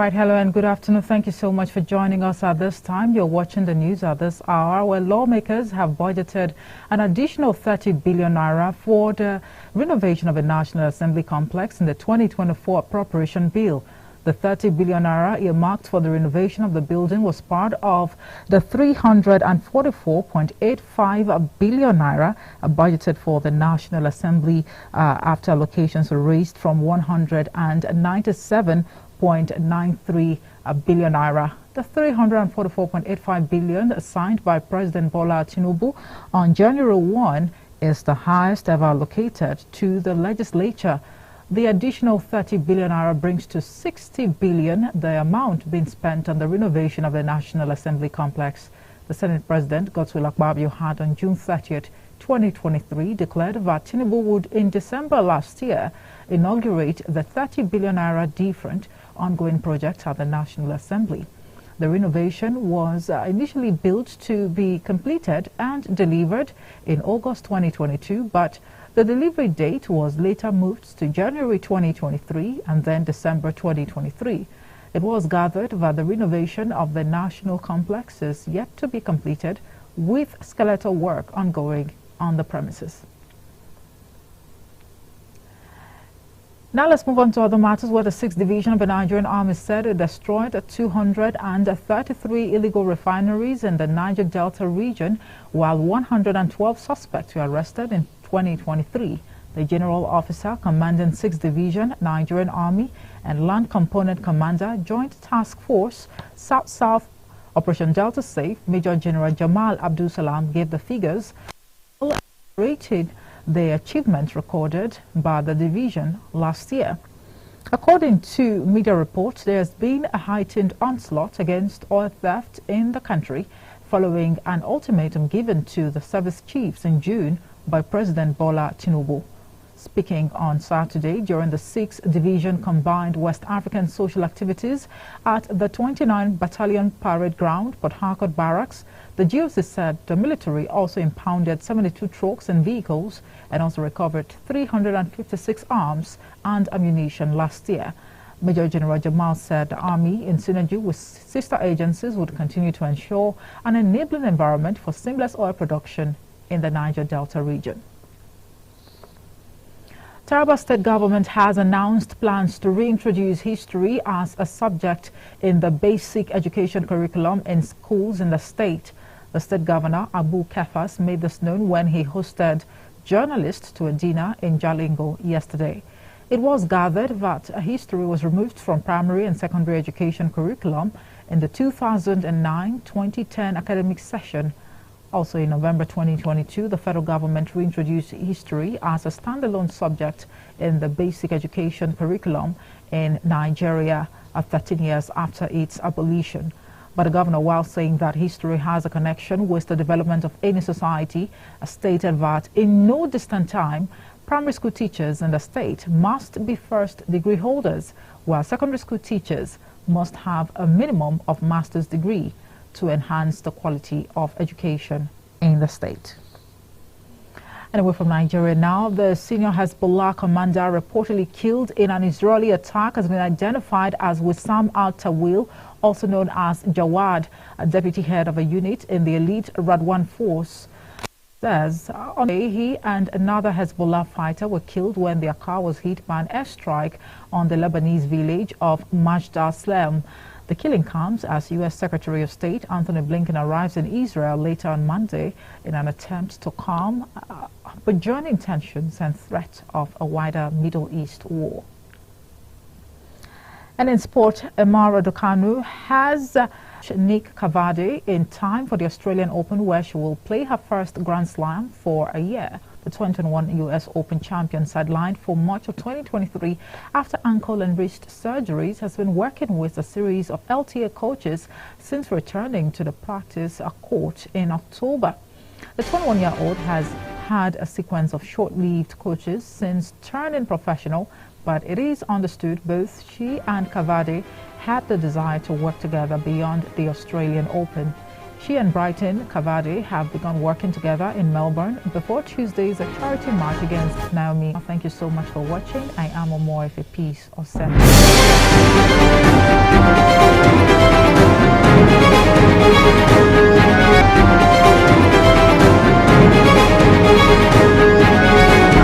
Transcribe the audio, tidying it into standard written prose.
right, hello and good afternoon. Thank you so much for joining us at this time. You're watching the news at this hour, where lawmakers have budgeted an additional 30 billion naira for the renovation of the National Assembly complex in the 2024 appropriation bill. The 30 billion naira earmarked for the renovation of the building was part of the 344.85 billion naira budgeted for the National Assembly after allocations were raised from 197.93 billion naira. The 344.85 billion assigned by President Bola Tinubu on January 1 is the highest ever allocated to the legislature. The additional 30 billion naira brings to 60 billion the amount being spent on the renovation of the National Assembly complex. The Senate President, Godswill had on June 30th, 2023 declared that Tinubu would, in December last year, inaugurate the 30 billion naira different ongoing project at the National Assembly. The renovation was initially built to be completed and delivered in August 2022, but the delivery date was later moved to January 2023 and then December 2023. It was gathered that the renovation of the national complex is yet to be completed, with skeletal work ongoing on the premises. Now let's move on to other matters, where the 6th Division of the Nigerian Army said it destroyed 233 illegal refineries in the Niger Delta region, while 112 suspects were arrested in 2023. The General Officer commanding 6th Division, Nigerian Army, and Land Component Commander, Joint Task Force, South-South Operation Delta Safe, Major General Jamal Abdul Salam, gave the figures, rated the achievements recorded by the division last year. According to media reports, there has been a heightened onslaught against oil theft in the country following an ultimatum given to the service chiefs in June by President Bola Tinubu. Speaking on Saturday during the 6th Division Combined West African Social Activities at the 29th Battalion Parade Ground, Port Harcourt Barracks, the GOC said the military also impounded 72 trucks and vehicles and also recovered 356 arms and ammunition last year. Major General Jamal said the Army, in synergy with sister agencies, would continue to ensure an enabling environment for seamless oil production in the Niger Delta region. Taraba State Government has announced plans to reintroduce history as a subject in the basic education curriculum in schools in the state. The State Governor, Abu Kefas, made this known when he hosted journalists to a dinner in Jalingo yesterday. It was gathered that history was removed from primary and secondary education curriculum in the 2009-2010 academic session. Also in November 2022, the federal government reintroduced history as a standalone subject in the basic education curriculum in Nigeria 13 years after its abolition. But the governor, while saying that history has a connection with the development of any society, stated that in no distant time, primary school teachers in the state must be first degree holders, while secondary school teachers must have a minimum of master's degree to enhance the quality of education in the state. And away from Nigeria now, the Senior Hezbollah commander reportedly killed in an Israeli attack has been identified as Wissam al-Tawil, also known as Jawad, a deputy head of a unit in the elite Radwan force. Says on the day he and another Hezbollah fighter were killed when their car was hit by an airstrike on the Lebanese village of Majd al-Salem. The killing comes as U.S. Secretary of State Anthony Blinken arrives in Israel later on Monday in an attempt to calm burgeoning tensions and threat of a wider Middle East war. And in sport, Emma Raducanu has Nick Cavade in time for the Australian Open, where she will play her first Grand Slam for a year. The 2021 U.S. Open champion, sidelined for much of 2023 after ankle and wrist surgeries, has been working with a series of LTA coaches since returning to the practice court in October. The 21-year-old has had a sequence of short-lived coaches since turning professional, but it is understood both she and Cavade had the desire to work together beyond the Australian Open. She and Brighton Kavade have begun working together in Melbourne before Tuesday's charity march against Naomi. Thank you so much for watching. I am Omoy for Peace or Send.